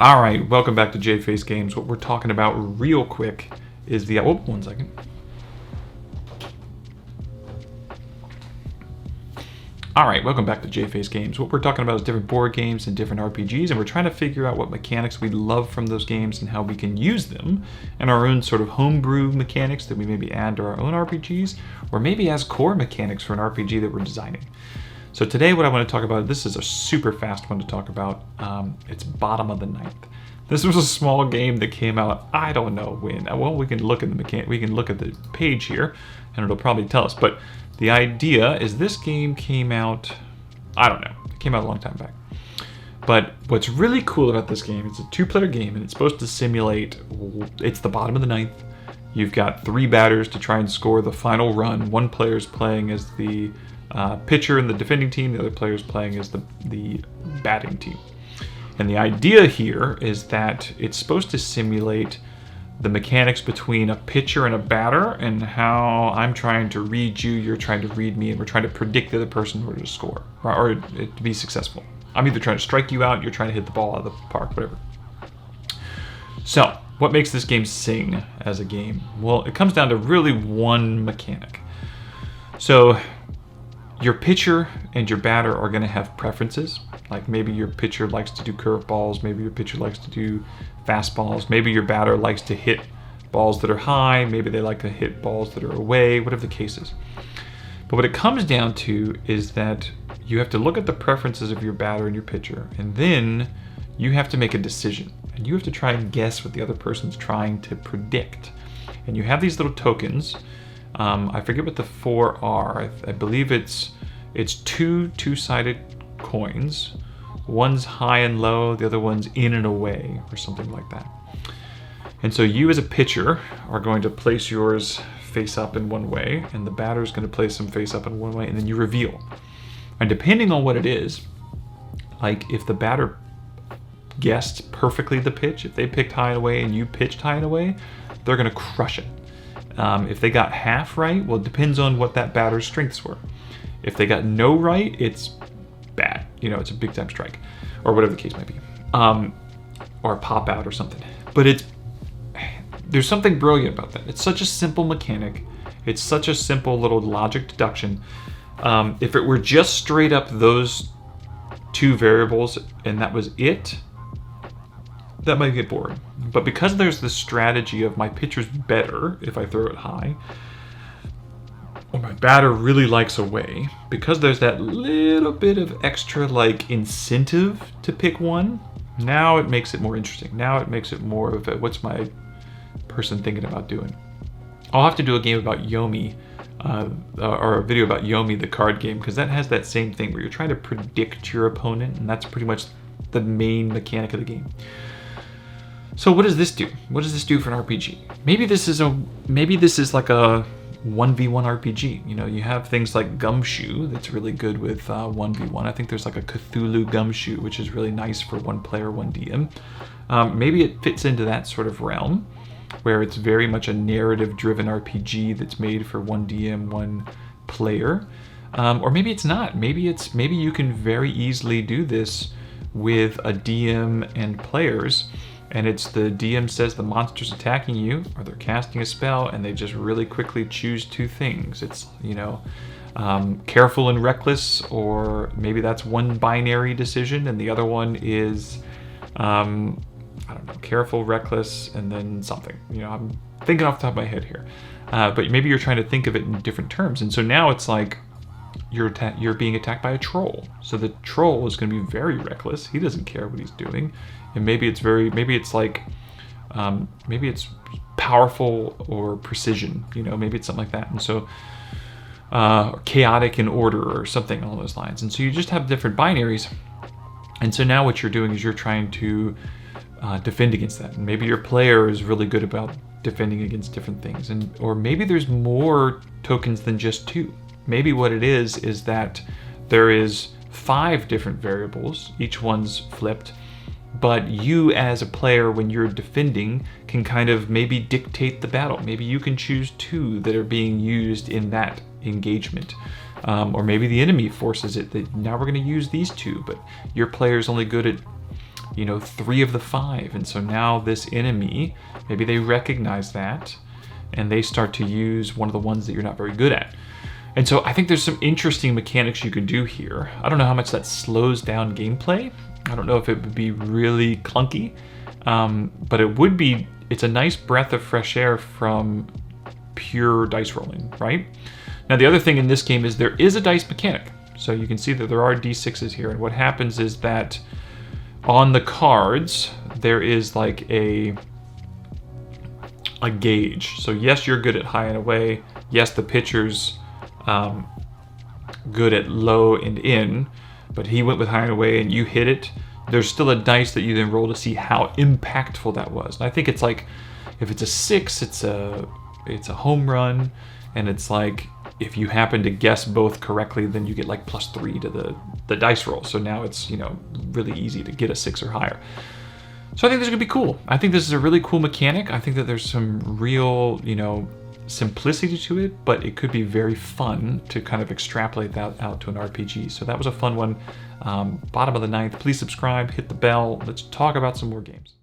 All right, welcome back to J-Face Games. What we're talking about real quick is the... Oh, 1 second. All right, welcome back to J-Face Games. What we're talking about is different board games and different RPGs, and we're trying to figure out what mechanics we love from those games and how we can use them in our own sort of homebrew mechanics that we maybe add to our own RPGs, or maybe as core mechanics for an RPG that we're designing. So today what I want to talk about, this is a super fast one to talk about. It's Bottom of the Ninth. This was a small game that came out, I don't know when. Well, we can look at the page here, and it'll probably tell us. But the idea is this game came out, I don't know, it came out a long time back. But what's really cool about this game, it's a 2-player game, and it's supposed to simulate, it's the bottom of the ninth. You've got 3 batters to try and score the final run. One player's playing as the pitcher in the defending team, the other player's playing as the batting team. And the idea here is that it's supposed to simulate the mechanics between a pitcher and a batter, and how I'm trying to read you, you're trying to read me, and we're trying to predict the other person in order to score, or to be successful. I'm either trying to strike you out, you're trying to hit the ball out of the park, whatever. So, what makes this game sing as a game? Well, it comes down to really one mechanic. So, your pitcher and your batter are going to have preferences. Like maybe your pitcher likes to do curveballs, maybe your pitcher likes to do fastballs, maybe your batter likes to hit balls that are high, maybe they like to hit balls that are away, whatever the case is. But what it comes down to is that you have to look at the preferences of your batter and your pitcher, and then you have to make a decision. And you have to try and guess what the other person's trying to predict. And you have these little tokens. I forget what the 4 are. I believe it's 2 two-sided coins. One's high and low, the other one's in and away, or something like that. And so you as a pitcher are going to place yours face up in one way, and the batter's going to place them face up in one way, and then you reveal. And depending on what it is, like if the batter guessed perfectly the pitch, if they picked high and away and you pitched high and away, they're going to crush it. If they got half right, well, it depends on what that batter's strengths were. If they got no right, it's bad. You know, it's a big time strike, or whatever the case might be, or a pop out or something. But there's something brilliant about that. It's such a simple mechanic. It's such a simple little logic deduction. If it were just straight up those 2 variables and that was it, that might get boring. But because there's the strategy of my pitcher's better if I throw it high, or my batter really likes away, because there's that little bit of extra like incentive to pick one, now it makes it more interesting. Now it makes it more of a, what's my person thinking about doing? I'll have to do a game about Yomi, or a video about Yomi, the card game, because that has that same thing where you're trying to predict your opponent, and that's pretty much the main mechanic of the game. So what does this do? What does this do for an RPG? Maybe this is like a 1v1 RPG. You know, you have things like Gumshoe that's really good with 1v1. I think there's like a Cthulhu Gumshoe, which is really nice for 1 player, 1 DM. Maybe it fits into that sort of realm, where it's very much a narrative-driven RPG that's made for 1 DM, 1 player. Or maybe it's not. Maybe you can very easily do this with a DM and players. And it's the DM says the monster's attacking you, or they're casting a spell, and they just really quickly choose 2 things. It's, you know, careful and reckless, or maybe that's one binary decision, and the other one is, I don't know, careful, reckless, and then something. You know, I'm thinking off the top of my head here. But maybe you're trying to think of it in different terms. And so now it's like you're being attacked by a troll. So the troll is going to be very reckless. He doesn't care what he's doing. And maybe it's powerful or precision, you know, maybe it's something like that. And so chaotic in order or something along those lines. And so you just have different binaries. And so now what you're doing is you're trying to defend against that. And maybe your player is really good about defending against different things. Or maybe there's more tokens than just 2. Maybe what it is that there is 5 different variables, each one's flipped, but you as a player, when you're defending, can kind of maybe dictate the battle. Maybe you can choose 2 that are being used in that engagement. Or maybe the enemy forces it that now we're going to use these 2, but your player's only good at you know, 3 of the 5. And so now this enemy, maybe they recognize that and they start to use one of the ones that you're not very good at. And so I think there's some interesting mechanics you could do here. I don't know how much that slows down gameplay. I don't know if it would be really clunky, but it would be, it's a nice breath of fresh air from pure dice rolling, right? Now the other thing in this game is there is a dice mechanic. So you can see that there are D6s here, and what happens is that on the cards, there is like a gauge. So yes, you're good at high and away. Yes, the pitcher's good at low and in, but he went with high and away and you hit it. There's still a dice that you then roll to see how impactful that was. And I think it's like, if it's a 6, it's a home run, and it's like, if you happen to guess both correctly, then you get like +3 to the dice roll. So now it's, you know, really easy to get a 6 or higher. So I think this is gonna be cool. I think this is a really cool mechanic. I think that there's some real, you know, simplicity to it, but it could be very fun to kind of extrapolate that out to an RPG. So that was a fun one. Bottom of the 9th. Please subscribe, hit the bell. Let's talk about some more games.